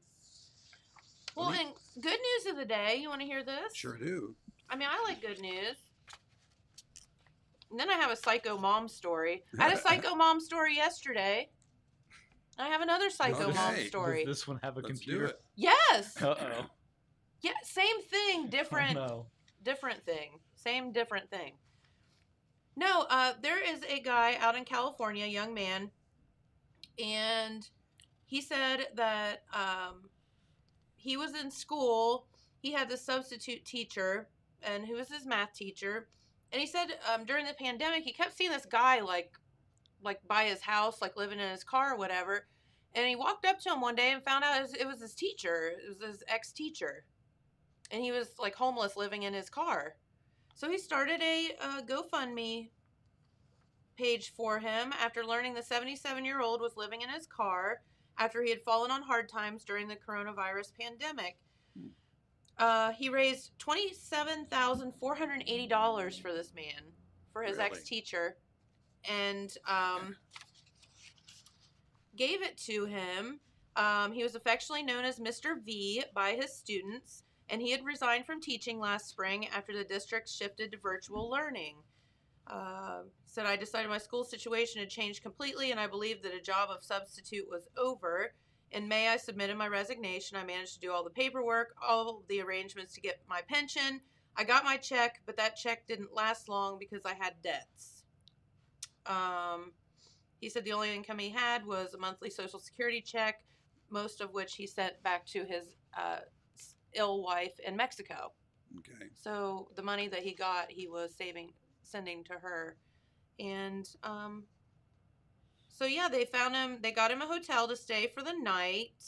Well, Let me- and good news of the day. You want to hear this? Sure do. I mean, I like good news. And then I have a psycho mom story. I had a psycho mom story yesterday. I have another psycho mom Okay. story. Does this one have a Let's computer? do it. Yes. Uh-oh. Yeah, same thing, different Oh, no. different thing. Same different thing. No, there is a guy out in California, a young man, and he said that he was in school. He had this substitute teacher, and who was his math teacher. And he said during the pandemic, he kept seeing this guy like by his house, like living in his car or whatever. And he walked up to him one day and found out it was his teacher. It was his ex-teacher. And he was like homeless living in his car. So he started a GoFundMe page for him after learning the 77-year-old was living in his car after he had fallen on hard times during the coronavirus pandemic. He raised $27,480 for this man, for his Really? ex-teacher, and gave it to him. He was affectionately known as Mr. V by his students, and he had resigned from teaching last spring after the district shifted to virtual learning. Said, I decided my school situation had changed completely, and I believed that a job of substitute was over. In May, I submitted my resignation. I managed to do all the paperwork, all the arrangements to get my pension. I got my check, but that check didn't last long because I had debts. He said the only income he had was a monthly Social Security check, most of which he sent back to his ill wife in Mexico. Okay. So the money that he got, he was sending to her. And so yeah, they found him. They got him a hotel to stay for the night,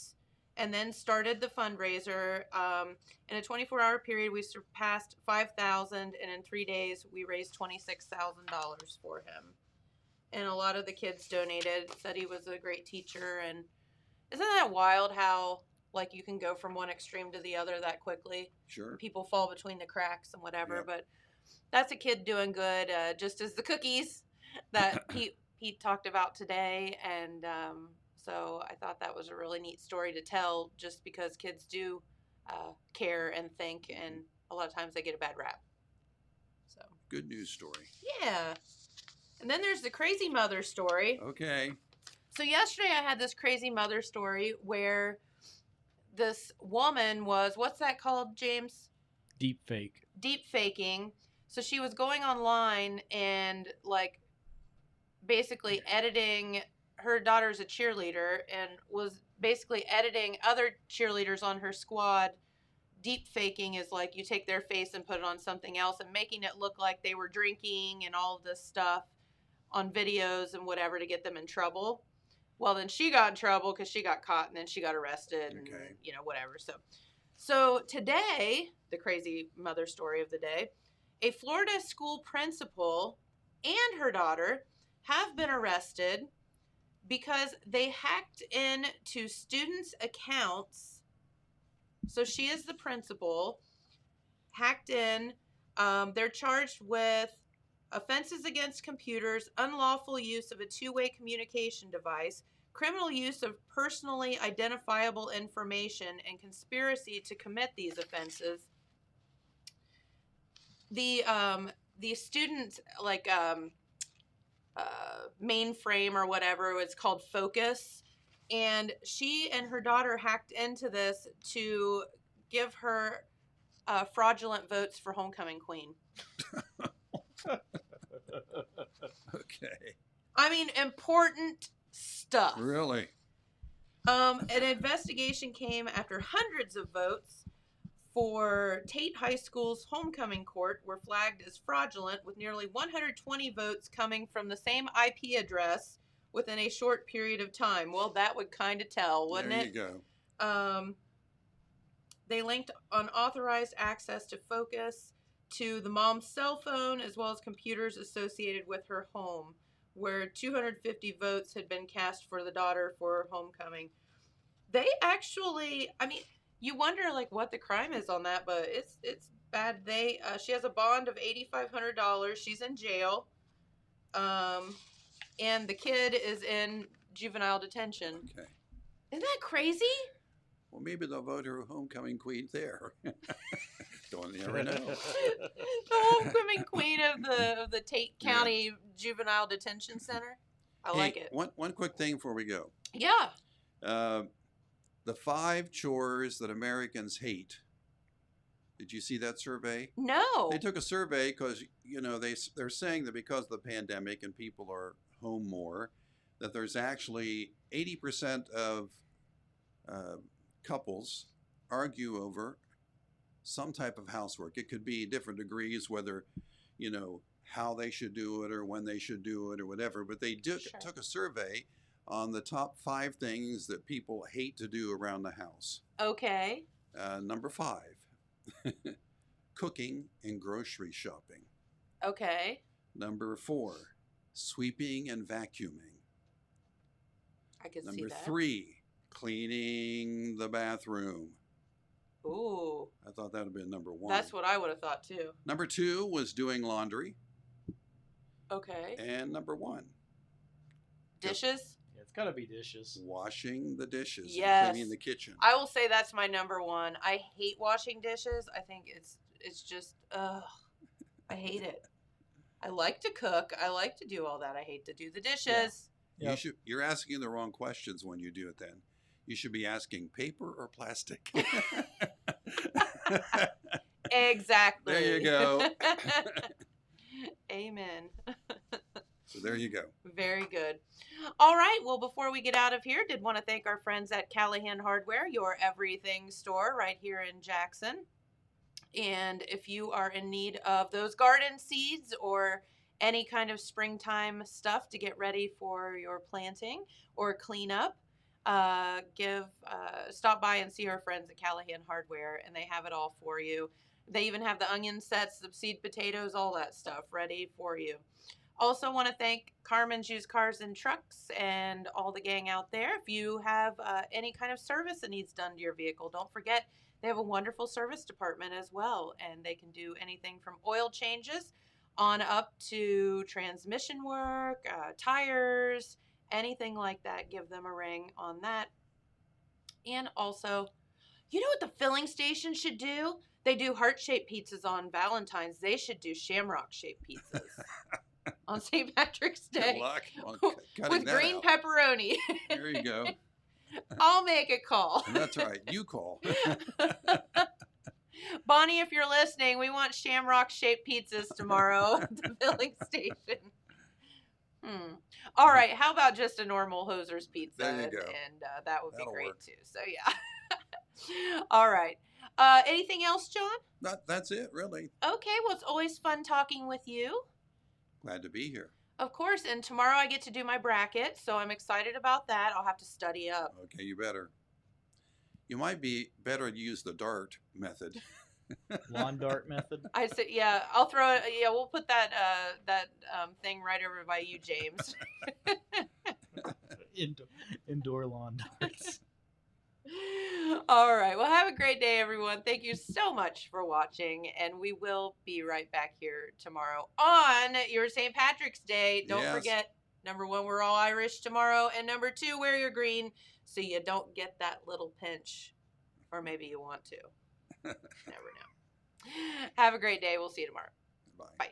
and then started the fundraiser. In a 24-hour period, we surpassed 5,000, and in 3 days, we raised $26,000 for him. And a lot of the kids donated. Said he was a great teacher. And isn't that wild how like you can go from one extreme to the other that quickly? Sure. People fall between the cracks and whatever. Yep. But that's a kid doing good, just as the cookies that Pete talked about today. And so I thought that was a really neat story to tell, just because kids do care and think, and a lot of times they get a bad rap. So Good news story. yeah. And then there's the crazy mother story. Okay. So yesterday I had this crazy mother story where this woman was, what's that called, James? Deep fake. Deep faking. So she was going online and like basically editing, her daughter's a cheerleader, and was basically editing other cheerleaders on her squad. Deep faking is like you take their face and put it on something else and making it look like they were drinking and all of this stuff on videos and whatever to get them in trouble. Well, then she got in trouble because she got caught, and then she got arrested and, Okay. whatever. So today, the crazy mother story of the day, a Florida school principal and her daughter have been arrested because they hacked into students' accounts. So she is the principal, hacked in. They're charged with offenses against computers, unlawful use of a two-way communication device, criminal use of personally identifiable information, and conspiracy to commit these offenses. The student mainframe or whatever, it's called Focus, and she and her daughter hacked into this to give her fraudulent votes for homecoming queen. Okay. I mean, important stuff. Really? An investigation came after hundreds of votes for Tate High School's homecoming court were flagged as fraudulent, with nearly 120 votes coming from the same IP address within a short period of time. Well, that would kind of tell, wouldn't it? There you go. They linked unauthorized access to Focus to the mom's cell phone, as well as computers associated with her home, where 250 votes had been cast for the daughter for homecoming. They actually, I mean, you wonder like what the crime is on that, but it's bad. She has a bond of $8,500. She's in jail, and the kid is in juvenile detention. Okay. Isn't that crazy? Well, maybe they'll vote her homecoming queen there. Don't ever know. The homecoming queen of the Tate County Juvenile Detention Center. I like it. One quick thing before we go. Yeah. The 5 chores that Americans hate. Did you see that survey? No. They took a survey because, you know, they're saying that because of the pandemic and people are home more, that there's actually 80% of couples argue over some type of housework. It could be different degrees, whether, you know, how they should do it or when they should do it or whatever. But they took a survey on the top 5 things that people hate to do around the house. Okay. Number 5, cooking and grocery shopping. Okay. Number 4, sweeping and vacuuming. I can see Number that. 3, cleaning the bathroom. Ooh. I thought that would have been number 1. That's what I would have thought too. Number 2 was doing laundry. Okay. And number 1, Dishes? Yeah, it's gotta be dishes. washing the dishes Yes. and cleaning the kitchen. I will say that's my number 1. I hate washing dishes. I think it's just ugh. I hate it. I like to cook. I like to do all that. I hate to do the dishes. Yep. You're asking the wrong questions when you do it then. You should be asking paper or plastic. Exactly. There you go. Amen. So there you go. Very good. All right. Well, before we get out of here, did want to thank our friends at Callahan Hardware, your everything store right here in Jackson. And if you are in need of those garden seeds or any kind of springtime stuff to get ready for your planting or cleanup, stop by and see our friends at Callahan Hardware, and they have it all for you. They even have the onion sets, the seed potatoes, all that stuff ready for you. Also want to thank Carmen's Used Cars and Trucks and all the gang out there. If you have any kind of service that needs done to your vehicle, don't forget they have a wonderful service department as well, and they can do anything from oil changes on up to transmission work, tires, anything like that. Give them a ring on that. And also, you know what the filling station should do? They do heart-shaped pizzas on Valentine's. They should do shamrock-shaped pizzas on St. Patrick's Day. Good luck on cutting With that green out. pepperoni. There you go. I'll make a call. That's right. You call. Bonnie, if you're listening, we want shamrock-shaped pizzas tomorrow at the filling station. All right, how about just a normal Hoser's pizza? There you go. And that would That'll be great work. too. So yeah. All right. Anything else, John? That's it, really. Okay, well, it's always fun talking with you. Glad to be here. Of course, and tomorrow I get to do my bracket, so I'm excited about that. I'll have to study up. Okay, you better. You might be better to use the DART method. Lawn dart method. I said, yeah, I'll throw it. Yeah, we'll put that thing right over by you, James. Indoor lawn darts. All right. Well, have a great day, everyone. Thank you so much for watching, and we will be right back here tomorrow on your St. Patrick's Day. Don't Yes. forget, number 1, we're all Irish tomorrow, and number 2, wear your green so you don't get that little pinch, or maybe you want to. Never know. Have a great day. We'll see you tomorrow. Bye. Bye.